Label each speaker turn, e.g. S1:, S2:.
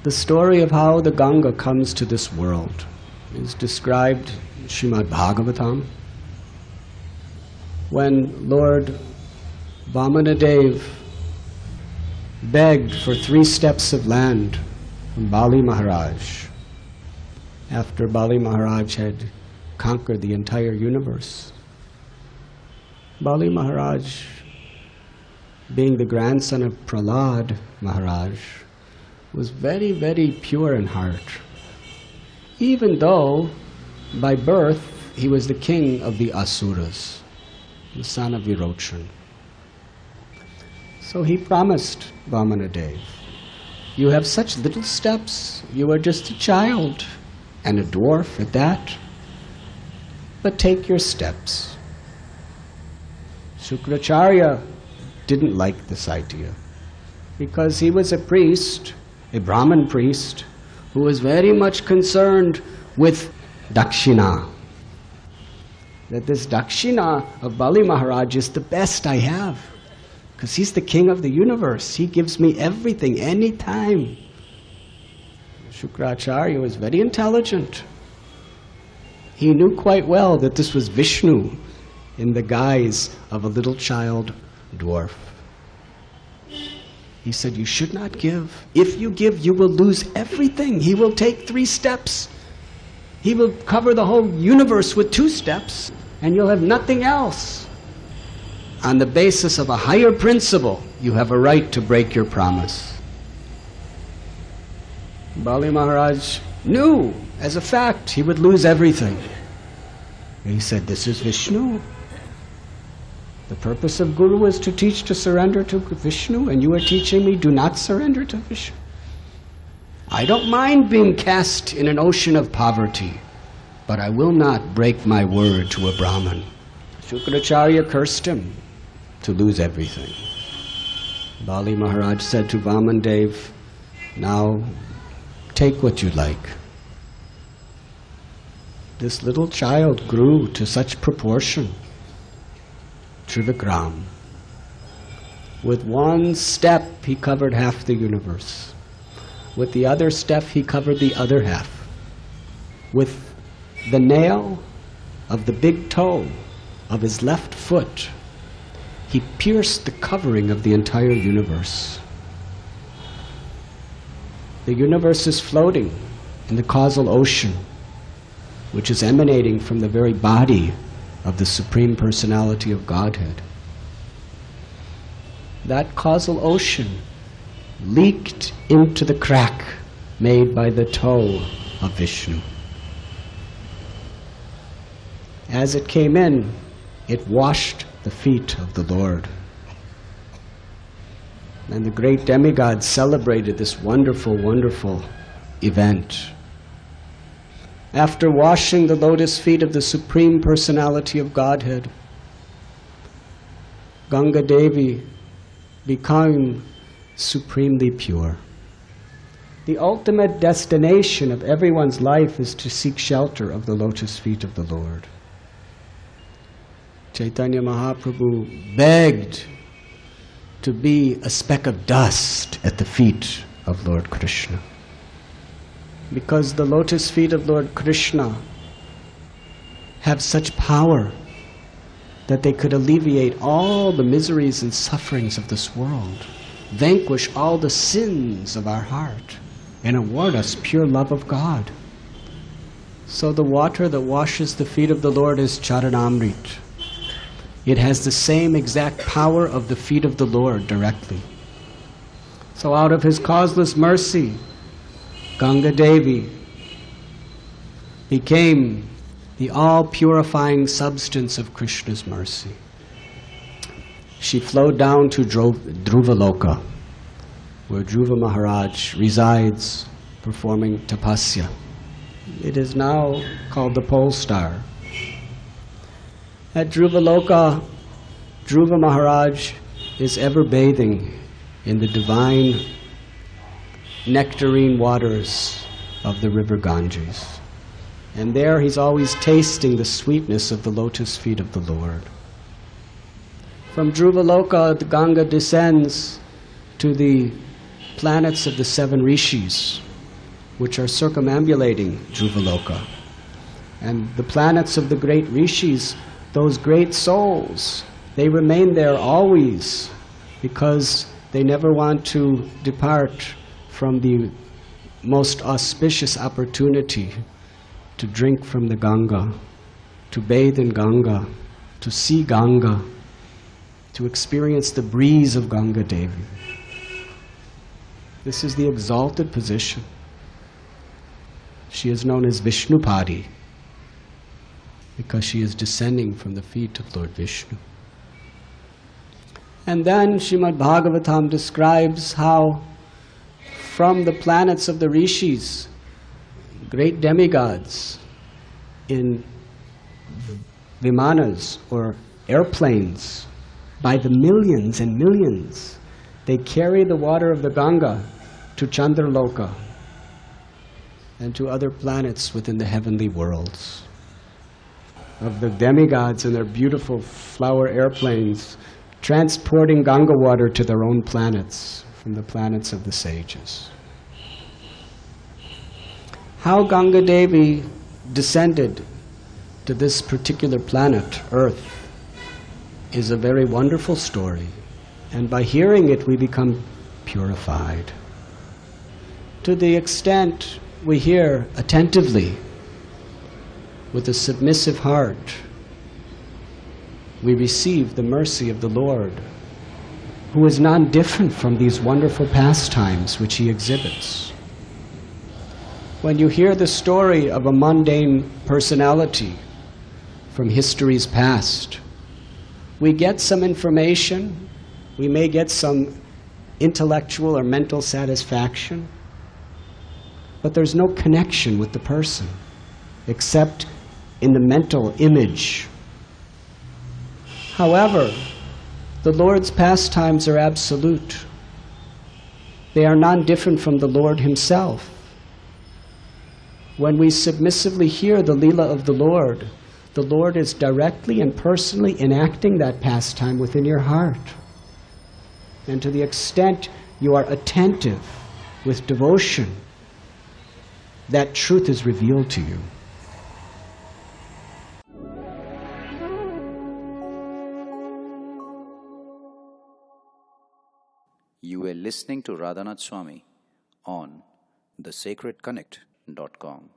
S1: The story of how the Ganga comes to this world is described in Srimad Bhagavatam. When Lord Vaman begged for 3 steps of land from Bali Maharaj, after Bali Maharaj had conquered the entire universe. Bali Maharaj, being the grandson of Prahlad Maharaj, was very, very pure in heart, even though by birth he was the king of the Asuras, the son of Virochan. So he promised Vamanadev, "You have such little steps, you are just a child, and a dwarf at that, but take your steps." Shukracharya didn't like this idea, because he was a priest, a Brahmin priest, who was very much concerned with dakshina. That this dakshina of Bali Maharaj is the best I have, because he's the king of the universe. He gives me everything, anytime. Shukracharya was very intelligent. He knew quite well that this was Vishnu in the guise of a little child dwarf. He said, "You should not give. If you give, you will lose everything. He will take 3 steps. He will cover the whole universe with 2 steps, and you'll have nothing else. On the basis of a higher principle, you have a right to break your promise." Bali Maharaj knew, as a fact, he would lose everything. He said, "This is Vishnu. The purpose of Guru is to teach to surrender to Vishnu, and you are teaching me do not surrender to Vishnu. I don't mind being cast in an ocean of poverty, but I will not break my word to a Brahmin." Shukracharya cursed him to lose everything. Bali Maharaj said to Vaman, "Now take what you like." This little child grew to such proportion, Trivikram. With 1 step he covered half the universe. With the other step he covered the other half. With the nail of the big toe of his left foot, he pierced the covering of the entire universe. The universe is floating in the causal ocean, which is emanating from the very body of the Supreme Personality of Godhead. That causal ocean leaked into the crack made by the toe of Vishnu. As it came in, it washed the feet of the Lord. And the great demigods celebrated this wonderful, wonderful event. After washing the lotus feet of the Supreme Personality of Godhead, Ganga Devi became supremely pure. The ultimate destination of everyone's life is to seek shelter of the lotus feet of the Lord. Chaitanya Mahaprabhu begged to be a speck of dust at the feet of Lord Krishna, because the lotus feet of Lord Krishna have such power that they could alleviate all the miseries and sufferings of this world, vanquish all the sins of our heart, and award us pure love of God. So the water that washes the feet of the Lord is Charanamrit. It has the same exact power of the feet of the Lord directly. So out of his causeless mercy, Ganga Devi became the all-purifying substance of Krishna's mercy. She flowed down to Dhruvaloka, where Dhruva Maharaj resides performing tapasya. It is now called the pole star. At Dhruvaloka, Dhruva Maharaj is ever bathing in the divine nectarine waters of the river Ganges. And there he's always tasting the sweetness of the lotus feet of the Lord. From Dhruvaloka, the Ganga descends to the planets of the 7 rishis, which are circumambulating Dhruvaloka. And the planets of the great rishis, those great souls, they remain there always because they never want to depart from the most auspicious opportunity to drink from the Ganga, to bathe in Ganga, to see Ganga, to experience the breeze of Ganga Devi. This is the exalted position. She is known as Vishnupadi because she is descending from the feet of Lord Vishnu. And then Srimad Bhagavatam describes how from the planets of the rishis, great demigods in vimanas or airplanes, by the millions and millions, they carry the water of the Ganga to Chandraloka and to other planets within the heavenly worlds. Of the demigods in their beautiful flower airplanes, transporting Ganga water to their own planets, from the planets of the sages. How Ganga Devi descended to this particular planet, Earth, is a very wonderful story. And by hearing it, we become purified. To the extent we hear attentively, with a submissive heart, we receive the mercy of the Lord, who is non-different from these wonderful pastimes which He exhibits. When you hear the story of a mundane personality from history's past, we get some information, we may get some intellectual or mental satisfaction, but there's no connection with the person, except in the mental image. However, the Lord's pastimes are absolute. They are non-different from the Lord Himself. When we submissively hear the Leela of the Lord is directly and personally enacting that pastime within your heart. And to the extent you are attentive with devotion, that truth is revealed to you.
S2: You were listening to Radhanath Swami on thesacredconnect.com.